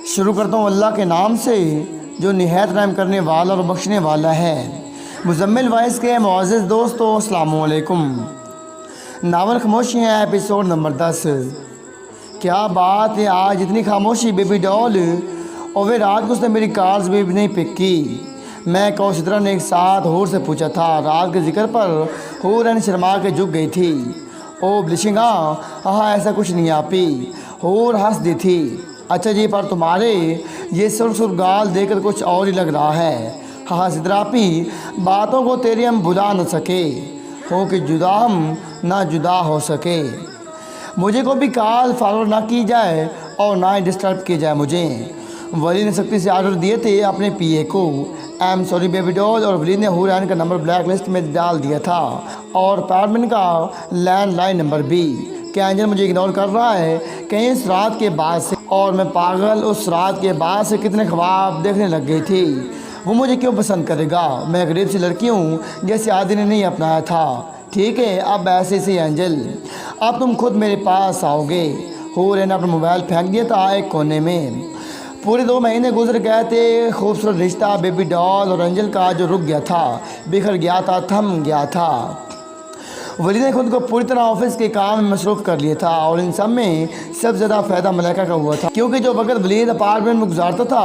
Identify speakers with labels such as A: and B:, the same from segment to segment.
A: शुरू करता हूँ अल्लाह के नाम से जो निहायत रहम करने वाला और बख्शने वाला है। मुज़म्मिल वॉइस के मुअज़्ज़िज़ दोस्तों, अस्सलामु अलैकुम। Novel Khamoshiyan episode number 10। क्या बात है आज इतनी खामोशी बेबी डॉल। और वे रात को उसने मेरी कॉल्स भी नहीं पिक की। मैं कौशिद्रा ने एक साथ हूर से पूछा था। रात के जिक्र पर हूर शर्मा के झुक गई थी। ओ ब्लिशिंगा, हाँ ऐसा कुछ नहीं आपी। हूर हंस दी थी। अच्छा जी, पर तुम्हारे ये सुर गाल देकर कुछ और ही लग रहा है। हाँ सिद्रापी, बातों को तेरी हम भुला न सके हो कि जुदा हम ना जुदा हो सके। मुझे को भी कॉल फॉरवर्ड ना की जाए और ना ही डिस्टर्ब की जाए। मुझे वली ने सख्ती से आर्डर दिए थे अपने पीए को। I am sorry baby doll. और वली ने हुरैन का नंबर ब्लैक लिस्ट में डाल दिया था और अपार्टमेंट का लैंडलाइन नंबर भी। क्या एंजल मुझे इग्नोर कर रहा है कहीं इस रात के बाद से? और मैं पागल उस रात के बाद से कितने ख्वाब देखने लग गई थी। वो मुझे क्यों पसंद करेगा? मैं गरीब सी लड़की हूँ जैसे आदि ने नहीं अपनाया था। ठीक है, अब ऐसे से एंजल, अब तुम खुद मेरे पास आओगे। हूर ने अपना मोबाइल फेंक दिया था एक कोने में। पूरे 2 महीने गुजर गए थे। खूबसूरत रिश्ता बेबी डॉल और एंजल का जो रुक गया था, बिखर गया था, थम गया था। वली ने खुद को पूरी तरह ऑफिस के काम में मसरूफ़ कर लिया था और इन सब में सबसे ज़्यादा फ़ायदा मलाइका का हुआ था, क्योंकि जो वक्त वलीद अपार्टमेंट में गुजारता था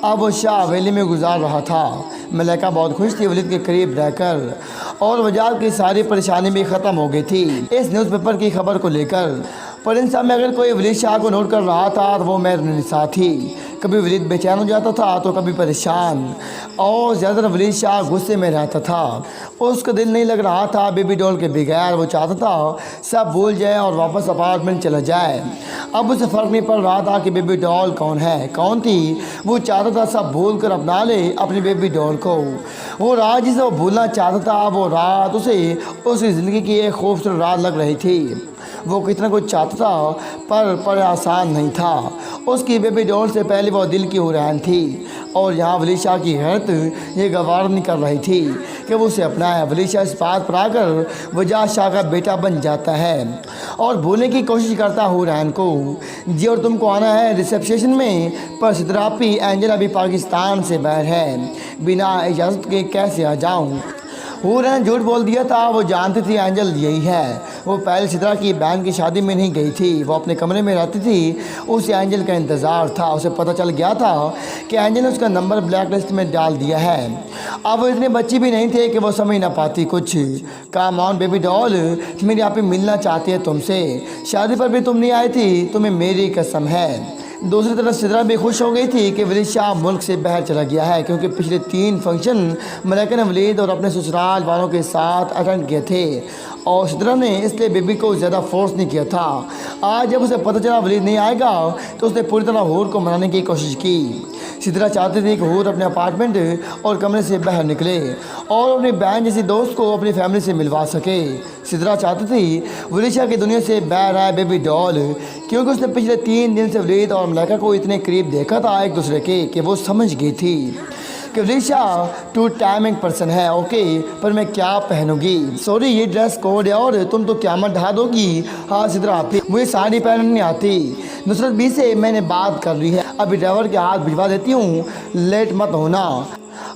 A: अब वो शाह हवेली में गुजार रहा था। मलाइका बहुत खुश थी वलीद के करीब रहकर और वजह की सारी परेशानी भी ख़त्म हो गई थी इस न्यूज़पेपर की खबर को लेकर। पर इन सब में अगर कोई वलीद शाह को नोट कर रहा था तो वो मेहरनिसा थी। कभी वलीद बेचैन हो जाता था तो कभी परेशान, और ज़्यादातर वलीद शाह गुस्से में रहता था। उसका दिल नहीं लग रहा था बेबी डॉल के बगैर। वो चाहता था सब भूल जाए और वापस अपार्टमेंट चला जाए। अब उसे फ़र्क नहीं पड़ रहा था कि बेबी डॉल कौन है, कौन थी। वो चाहता था सब भूल कर अपना ले अपनी बेबी डॉल को। वो रात जिसे वो भूलना चाहता था, वो रात उसे उसकी ज़िंदगी की एक खूबसूरत रात लग रही थी। वो कितना कुछ चाहता था पर आसान नहीं था। उसकी बेबी डॉल से पहले वो दिल की हुरैन थी और यहाँ वली शाह की हैरत ये गवार नहीं कर रही थी कि वो उसे अपनाए। वली शाह इस बात पर आकर वजह शाह का बेटा बन जाता है और भूलने की कोशिश करता हुरैन को। जी और तुमको आना है रिसेप्शन में, पर सिद्रापी एंजल अभी पाकिस्तान से बाहर है, बिना इजाज़त के कैसे आ जाऊँ? हूर ने झूठ बोल दिया था। वो जानती थी एंजल यही है। वो पहले सिद्रा की बहन की शादी में नहीं गई थी, वो अपने कमरे में रहती थी। उसे एंजल का इंतज़ार था। उसे पता चल गया था कि एंजल ने उसका नंबर ब्लैक लिस्ट में डाल दिया है। अब वो इतने बच्चे भी नहीं थे कि वो समझ ना पाती कुछ। काम ऑन बेबी डॉल, मेरी आप ही मिलना चाहती है तुमसे। शादी पर भी तुम नहीं आई थी, तुम्हें मेरी कसम है। दूसरी तरफ सिद्रा भी खुश हो गई थी कि वलीद शाह मुल्क से बाहर चला गया है, क्योंकि पिछले 3 फंक्शन मलाइका ने वलीद और अपने ससुराल वालों के साथ अटेंड किए थे और सिद्रा ने इसलिए बेबी को ज़्यादा फोर्स नहीं किया था। आज जब उसे पता चला वलीद नहीं आएगा तो उसने पूरी तरह हूर को मनाने की कोशिश की। सिद्रा चाहती थी कि हूर अपने अपार्टमेंट और कमरे से बाहर निकले और अपनी बहन जैसी दोस्त को अपनी फैमिली से मिलवा सके। सिद्रा चाहती थी वलीद शाह की दुनिया से बाहर आए बेबी डॉल, क्योंकि उसने पिछले 3 दिन से वलीद और मलाइका को इतने करीब देखा था एक दूसरे के कि वो समझ गई थी कि Waleed Shah two timing person है। ओके, पर मैं क्या पहनूंगी? सॉरी, ये ड्रेस कोड है और तुम तो क़यामत ढा दोगी। हाँ सिद्रा आपी, मुझे साड़ी पहननी नहीं आती। नुसरत बी से मैंने बात कर ली है, अभी ड्राइवर के हाथ भिजवा देती हूँ, लेट मत होना।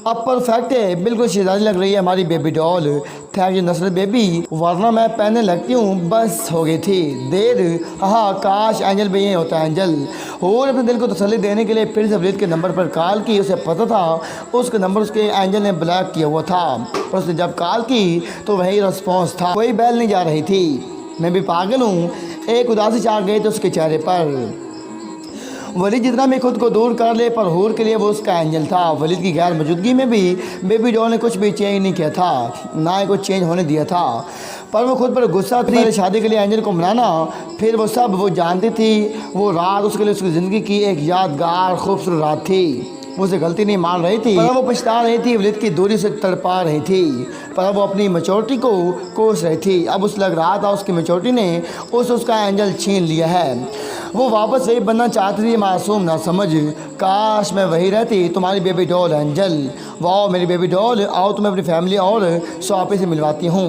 A: अब परफेक्ट है, बिल्कुल शहजादी लग रही है हमारी baby doll. Thank you Nusrat baby, वरना मैं पहनने लगती हूँ। बस हो गई थी देर। हाँ काश एंजल भी यही होता है। एंजल और अपने दिल को तसल्ली देने के लिए फिर से वलीद के नंबर पर कॉल की। उसे पता था उसका नंबर उसके एंजल ने ब्लॉक किया हुआ था, पर उसने जब कॉल की तो वही रिस्पॉन्स था, कोई बैल नहीं जा रही थी। मैं भी पागल हूँ, एक उदासी छा गई थी उसके चेहरे पर। वलीद जितना भी खुद को दूर कर ले, पर हूर के लिए वो उसका एंजल था। वलीद की गैर मौजूदगी में भी बेबी डॉल ने कुछ भी चेंज नहीं किया था, ना ही कुछ चेंज होने दिया था। पर वो खुद पर गुस्सा थी। शादी के लिए एंजल को मनाना, फिर वो सब वो जानती थी। वो रात उसके लिए उसकी ज़िंदगी की एक यादगार खूबसूरत रात थी। वो उसे गलती नहीं मान रही थी, पर वो पछता रही थी। वलीद की दूरी से तड़पा रही थी, पर वो अपनी मैच्योरिटी को कोस रही थी। अब उसे लग रहा था उसकी मैच्योरिटी ने उसका एंजल छीन लिया है। वो वापस वही बनना चाहती थी, मासूम ना समझ। काश मैं वही रहती, तुम्हारी बेबी डॉल एंजल। वाह मेरी बेबी डॉल, आओ तुम्हें अपनी फैमिली और शॉपी से मिलवाती हूँ।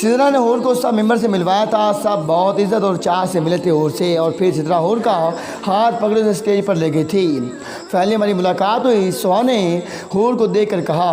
A: सिदरा ने हूर को सब मेंबर से मिलवाया था। सब बहुत इज्जत और चाह से मिले थे हूर से, और फिर सिदरा हूर का हाथ पकड़े से स्टेज पर ले गई थी। पहली हमारी मुलाकात हुई। सुहा ने हूर को देखकर कहा।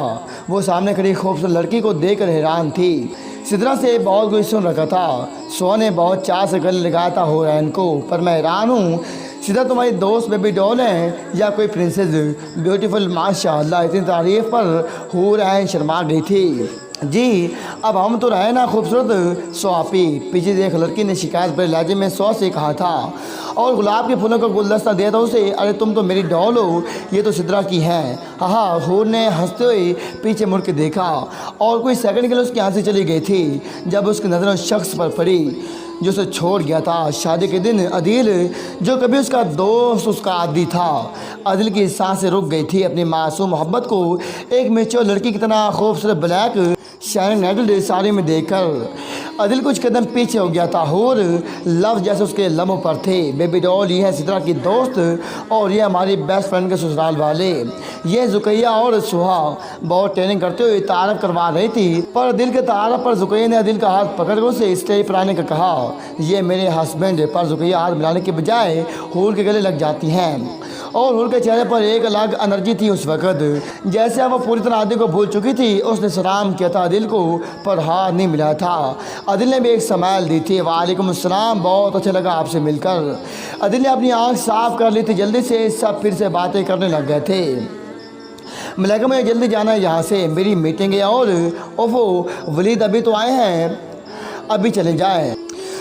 A: वो सामने खड़ी खूबसूरत लड़की को देखकर हैरान थी। सिदरा से बहुत कुछ सुन रखा था। सुहा ने बहुत चाह से गले लगाया था हुरैन को, पर मैं हैरान हूँ सिदरा तुम्हारी दोस्त बेबी डॉल है या कोई प्रिंसेस ब्यूटीफुल? माशाअल्लाह। इतनी तारीफ पर हुरैन शर्मा गई थी। जी अब हम तो रहे ना खूबसूरत स्वापी। पीछे देख लड़की ने शिकायत पर लहजे में सौ से कहा था, और गुलाब के फूलों का गुलदस्ता दिया था उसे। अरे तुम तो मेरी डॉल हो, ये तो सिदरा की है। हाँ, हूर ने हंसते हुए पीछे मुड़ के देखा, और कुछ सेकंड के लिए उसकी हंसी चली गई थी जब उसकी नज़र उस शख्स पर पड़ी जो उसे छोड़ गया था शादी के दिन। अदिल, जो कभी उसका दोस्त, उसका आदी था। अदिल की सांसें रुक गई थी अपनी मासूम मोहब्बत को एक मेच्योर लड़की की तरह खूबसूरत ब्लैक शाइनिंग नेटल साड़ी में देखकर। अदिल कुछ कदम पीछे हो गया था। हूर लफ्ज़ जैसे उसके लबों पर थे। बेबी डॉल, ये है सिदरा की दोस्त, और ये हमारी बेस्ट फ्रेंड के ससुराल वाले। ये जुकैया और सुहा बहुत ट्रेनिंग करते हुए तारफ़ करवा रही थी, पर दिल के तारफ़ पर जुकैया ने अदिल का हाथ पकड़ कर उसे स्टेज पर आने का कहा। ये मेरे हस्बैंड, पर जुकैया हाथ मिलाने के बजाय हूर के गले लग जाती हैं, और हूर के चेहरे पर एक अलग एनर्जी थी उस वक़्त, जैसे अब वो पूरी तरह आदिल को भूल चुकी थी। उसने सलाम किया था अदिल को, पर हाथ नहीं मिला था। अदिल ने भी एक स्माइल दी थी। वालेकुम अस्सलाम, बहुत अच्छा लगा आपसे मिलकर। अदिल ने अपनी आँख साफ कर ली थी। जल्दी से सब फिर से बातें करने लग गए थे। मलाइका, मुझे जल्दी जाना है यहाँ से, मेरी मीटिंग है। और ओफो वलीद, अभी तो आए हैं, अभी चले जाएँ।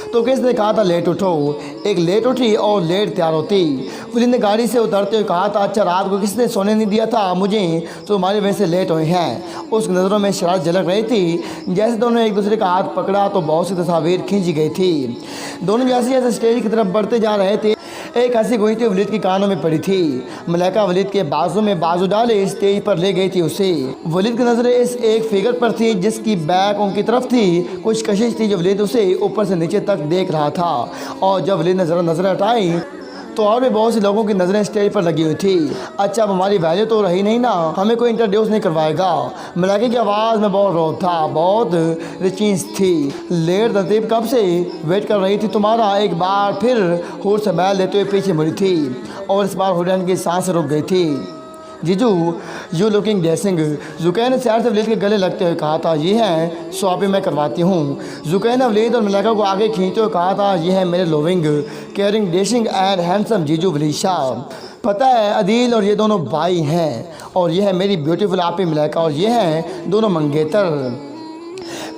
A: तो किसने कहा था लेट उठो? एक लेट उठी और लेट तैयार होती। वलीद ने गाड़ी से उतरते हुए कहा था, अच्छा रात को किसने सोने नहीं दिया था मुझे, तो तुम्हारी वजह से लेट हुए हैं। उसकी नज़रों में शरारत झलक रही थी। जैसे दोनों एक दूसरे का हाथ पकड़ा तो बहुत सी तस्वीर खींची गई थी। दोनों जैसे जैसे स्टेज की तरफ बढ़ते जा रहे थे, एक हंसी गुजरती वलीद के कानों में पड़ी थी। मलाइका वलीद के बाजू में बाजू डाले स्टेज पर ले गई थी उसे। वलीद की नज़रें इस एक फिगर पर थी जिसकी बैक उनकी तरफ थी। कुछ कशिश थी जो वलीद उसे ऊपर से नीचे तक देख रहा था, और जब वलीद ने ज़रा नज़र हटाई तो और भी बहुत से लोगों की नज़रें स्टेज पर लगी हुई थी। अच्छा, अब हमारी वैल्यू तो रही नहीं ना, हमें कोई इंट्रोड्यूस नहीं करवाएगा? मलाइका की आवाज़ में बहुत रोब था, बहुत रिचीज थी। लेट तरतीब कब से वेट कर रही थी तुम्हारा। एक बार फिर हूर से बैल लेते हुए पीछे मुड़ी थी, और इस बार हुरैन की सांस रुक गई थी। जीजू, यू लुकिंग ड्रेसिंग। जुकैन ने सैर से वलीद के गले लगते हुए कहा था, ये है स्वापी, मैं करवाती हूँ। जुकैन ने वलीद और मलाइका को आगे खींचते हुए कहा था, ये है मेरे लोविंग केयरिंग डेशिंग एंड हैंडसम जीजू वलीद शाह। पता है अदील और ये दोनों भाई हैं, और ये है मेरी ब्यूटीफुल आपी मलाइका, और ये हैं दोनों मंगेतर।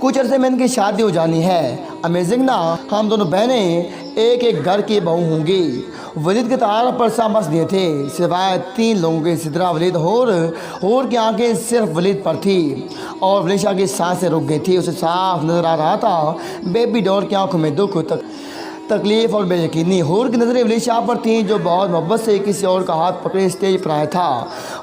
A: कुछ अरसे में इनकी शादी हो जानी है। अमेजिंग ना, हम दोनों बहनें एक एक घर की बहू होंगी। वलीद के तार पर सांस दिए थे सिवाय 3 लोगों के, सिदरा, वलीद, हूर की आंखें सिर्फ वलीद पर थी, और वलीद शाह की सांसें रुक गई थी। उसे साफ नजर आ रहा था बेबी डॉल की आंखों में दुख, तकलीफ और बेयकीनी। हूर की नज़रें वलीद शाह पर थीं जो बहुत मोहब्बत से किसी और का हाथ पकड़े स्टेज पर आया था।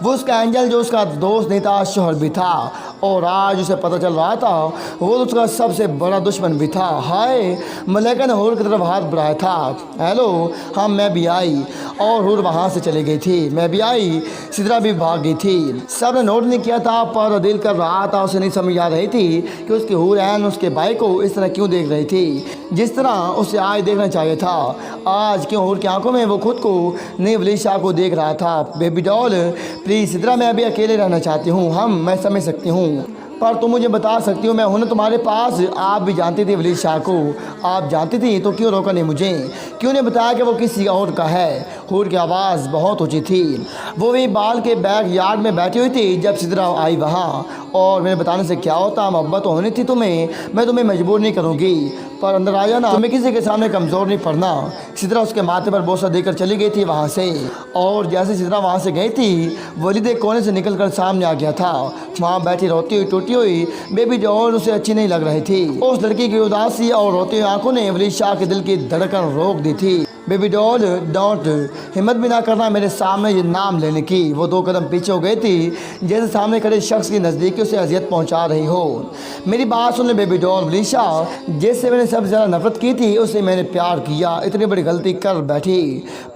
A: वो उसका एंजल जो उसका दोस्त नहीं था, शोहर भी था, और आज उसे पता चल रहा था वो उसका सबसे बड़ा दुश्मन भी था। हाय, मलाइका ने हूर की तरफ हाथ बढ़ाया था। हेलो, हाँ मैं भी आई, और हूर वहाँ से चली गई थी। मैं भी आई, सिदरा भी भाग गई थी। सब ने नोट नहीं किया था, पर दिल कर रहा था। उसे नहीं समझ आ रही थी कि उसकी हुरैन उसके भाई को इस तरह क्यों देख रही थी जिस तरह उसे आज देखना चाहिए था। आज क्यों हूर की आंखों में वो खुद को नहीं वलीद शाह को देख रहा था। बेबी डॉल प्लीज़ सिदरा, मैं अभी अकेले रहना चाहती हूँ। मैं समझ सकती हूँ, पर तुम मुझे बता सकती हो मैं हूं ना तुम्हारे पास। आप भी जानती थी वलीद शाह को, आप जानती थी तो क्यों रोका नहीं मुझे, क्यों नहीं बताया कि वो किसी और का है। हूर की आवाज़ बहुत ऊंची थी। वो भी बाल के बैक यार्ड में बैठी हुई थी जब सिदरा आई वहाँ, और मेरे बताने से क्या होता, मोहब्बत तो होनी थी तुम्हें, मैं तुम्हें मजबूर नहीं करूँगी, पर अंदर आ जाना, तुम्हें किसी के सामने कमज़ोर नहीं पड़ना। सिदरा उसके माथे पर बोसा देकर चली गई थी वहाँ से, और जैसे सिदरा वहाँ से गई थी वलीद एक कोने से निकल कर सामने आ गया था। वहाँ बैठी रोती हुई टूटी हुई बेबी डॉल उसे अच्छी नहीं लग रही थी। उस लड़की की उदासी और रोती हुई आंखों ने वलीद शाह के दिल की धड़कन रोक दी थी। बेबी डॉल, डोंट, हिम्मत भी ना करना मेरे सामने ये नाम लेने की। वो 2 कदम पीछे हो गई थी, जैसे सामने खड़े शख्स की नज़दीकी से अजियत पहुंचा रही हो। मेरी बात सुन ले बेबी डॉल। वलीद शाह, जिससे मैंने सबसे ज़्यादा नफरत की थी उससे मैंने प्यार किया, इतनी बड़ी गलती कर बैठी।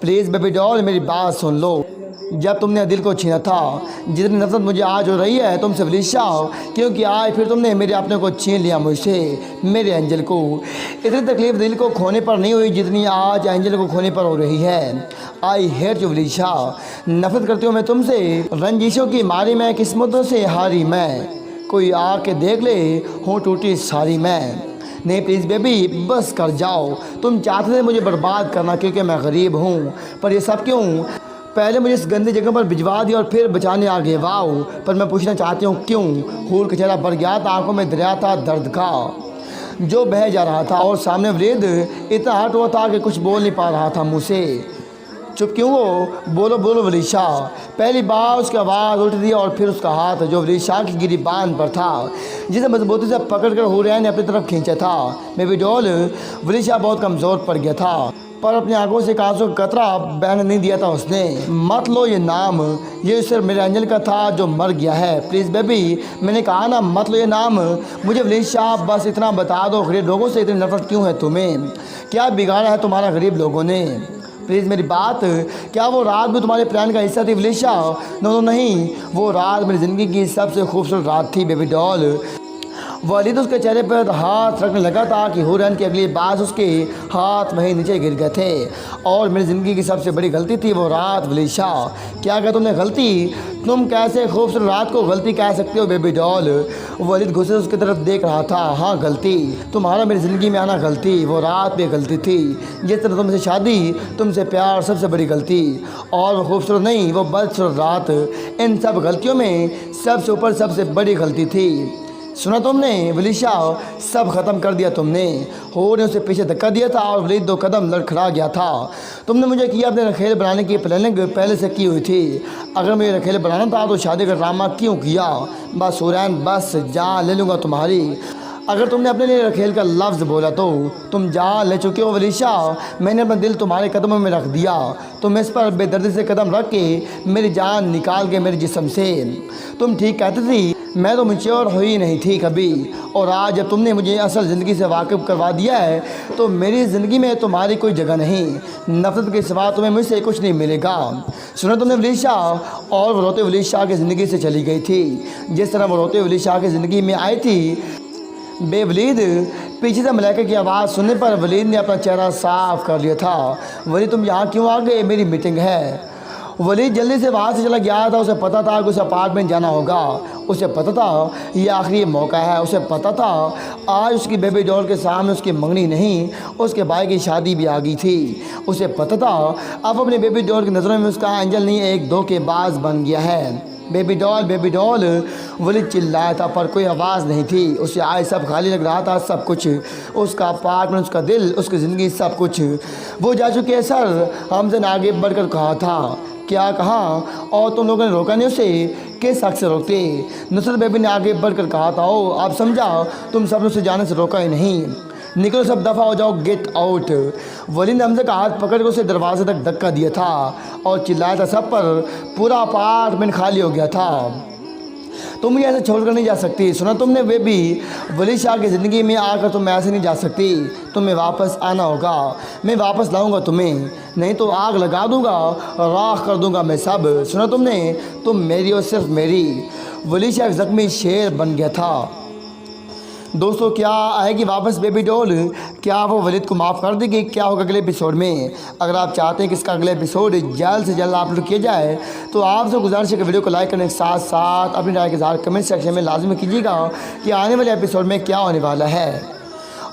A: प्लीज़ बेबी डॉल, मेरी बात सुन लो। जब तुमने दिल को छीना था। जितनी नफरत मुझे आज हो रही है तुमसे वलीशा, क्योंकि आज फिर तुमने मेरे अपने को छीन लिया मुझसे, मेरे एंजल को। इतनी तकलीफ़ दिल को खोने पर नहीं हुई जितनी आज एंजल को खोने पर हो रही है। आई हेट यू वलीशा, नफरत करती हूँ मैं तुमसे। रंजिशों की मारी मैं, किस्मतों से हारी मैं, कोई आके देख ले हूँ टूटी सारी मैं। नहीं प्लीज़ बेबी बस कर जाओ, तुम चाहते थे मुझे बर्बाद करना क्योंकि मैं गरीब हूँ, पर ये सब क्यों? पहले मुझे इस गंदी जगह पर भिजवा दिया और फिर बचाने आ गए वाओ। पर मैं पूछना चाहती हूँ क्यों? हूर का चेहरा भर गया था, आंखों में दरिया था दर्द का जो बह जा रहा था, और सामने वृद्ध इतना हट हुआ था कि कुछ बोल नहीं पा रहा था मुँह से। चुप क्यों हो? बोलो बोलो वलीशा। पहली बार उसकी आवाज़ उठ दी और फिर उसका हाथ जो वलीशा की गिरीबान पर था, जिसे मजबूती से पकड़कर हुरैन ने अपनी तरफ खींचा था। बेबी डॉल, वलीशा बहुत कमज़ोर पड़ गया था, पर अपनी आंखों से आंसू का कतरा बहने नहीं दिया था उसने। मत लो ये नाम, ये सिर्फ मेरे एंजल का था जो मर गया है। प्लीज़ बेबी, मैंने कहा ना मत लो ये नाम। मुझे वलीशा बस इतना बता दो, गरीब लोगों से इतनी नफरत क्यों है तुम्हें? क्या बिगाड़ा है तुम्हारा गरीब लोगों ने? प्लीज़ मेरी बात, क्या वो रात भी तुम्हारे प्लान का हिस्सा थी वलीशा? नो नहीं, वो रात मेरी ज़िंदगी की सबसे खूबसूरत रात थी बेबी डॉल। वालिद उसके चेहरे पर हाथ रखने लगा था कि हुरैन की अगली बात उसके हाथ वहीं नीचे गिर गए थे। और मेरी ज़िंदगी की सबसे बड़ी गलती थी वो रात वलीशा। क्या कहा तुमने गलती? तुम कैसे खूबसूरत रात को गलती कह सकते हो बेबी डॉल? वालिद गुस्से से उसकी तरफ देख रहा था। हाँ गलती, तुम्हारा मेरी ज़िंदगी में आना गलती, वो रात भी गलती थी। जिस तरह तुमसे शादी, तुमसे प्यार सबसे बड़ी गलती, और वो खूबसूरत नहीं वो बदसूरत रात, इन सब गलतियों में सबसे ऊपर सबसे बड़ी गलती थी। सुना तुमने वलीशा, सब ख़त्म कर दिया तुमने। हो ने उसे पीछे धक्का दिया था और वलीद 2 कदम लड़खड़ा गया था। तुमने मुझे किया अपने रखेल बनाने की प्लानिंग पहले से की हुई थी। अगर मुझे रखेल बनाना था तो शादी का ड्रामा क्यों किया? बस हुरैन बस जान ले लूँगा तुम्हारी। अगर तुमने अपने लिए रखेल का लफ्ज़ बोला तो तुम जान ले चुके हो वलीशा। मैंने अपना दिल तुम्हारे कदमों में रख दिया। तुम इस पर बेदर्दी से कदम रख के मेरी जान निकाल के मेरे जिस्म से। तुम ठीक कहती थी, मैं तो मैच्योर हुई नहीं थी कभी, और आज जब तुमने मुझे असल ज़िंदगी से वाकिफ़ करवा दिया है तो मेरी ज़िंदगी में तुम्हारी कोई जगह नहीं। नफ़रत के सिवा तुम्हें मुझसे कुछ नहीं मिलेगा। सुना तुमने वलीशा? और वो रोते वलीशा की ज़िंदगी से चली गई थी जिस तरह वो रोते वलीशा की ज़िंदगी में आई थी। बेवलीद, पीछे से मलाइका की आवाज़ सुनने पर वलीद ने अपना चेहरा साफ कर लिया था। वलीद तुम यहाँ क्यों आ गए? मेरी मीटिंग है। वलीद जल्दी से वहाँ से चला गया था। उसे पता था कि उसे अपार्टमेंट जाना होगा। उसे पता था ये आखिरी मौका है। उसे पता था आज उसकी बेबी डॉल के सामने उसकी मंगनी नहीं, उसके भाई की शादी भी आ गई थी। उसे पता था अब अपने बेबी डॉल की नज़रों में उसका एंजल नहीं एक धोखेबाज बन गया है। बेबी डॉल वलीद चिल्लाया था पर कोई आवाज़ नहीं थी। उसे आज सब खाली लग रहा था, सब कुछ, उसका अपार्टमेंट, उसका दिल, उसकी ज़िंदगी, सब कुछ। वो जा चुके हैं सर, हमसे आगे बढ़कर कहा था। क्या कहा? और तुम लोगों ने रोका नहीं उसे? किस हक से रोकते? नुसरत बेबी ने आगे बढ़कर कहा था। ओ आप समझा, तुम सब उसे जाने से रोका ही नहीं। निकलो सब, दफ़ा हो जाओ, गेट आउट। वली ने हमसे का हाथ पकड़ कर उसे दरवाजे तक धक्का दिया था और चिल्लाया था सब पर। पूरा अपार्टमेंट खाली हो गया था। तुम मुझे ऐसे छोड़कर नहीं जा सकती। सुना तुमने बेबी? वलीशा की ज़िंदगी में आकर तुम ऐसे नहीं जा सकती। तुम्हें वापस आना होगा। मैं वापस लाऊंगा तुम्हें, नहीं तो आग लगा दूंगा, राख कर दूंगा मैं सब। सुना तुमने? तुम मेरी और सिर्फ मेरी। वलीशा एक ज़ख्मी शेर बन गया था। दोस्तों, क्या आएगी वापस बेबी डॉल? क्या वो वलीद को माफ़ कर देगी? क्या होगा अगले एपिसोड में? अगर आप चाहते हैं कि इसका अगला एपिसोड जल्द से जल्द अपलोड किया जाए तो आपसे गुजारिश है कि वीडियो को लाइक करने के साथ साथ अपनी राय के साथ कमेंट सेक्शन में लाजमी कीजिएगा कि आने वाले एपिसोड में क्या होने वाला है।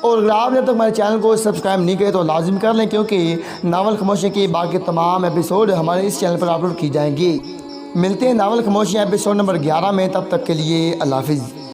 A: और अगर आपने अब तक हमारे चैनल को सब्सक्राइब नहीं किया तो लाजिम कर लें, क्योंकि नावल खामोशियाँ की बाकी तमाम एपिसोड हमारे इस चैनल पर अपलोड की जाएंगी। मिलते हैं नावल खामोशियाँ एपिसोड नंबर 11 में। तब तक के लिए अल्लाह हाफिज़।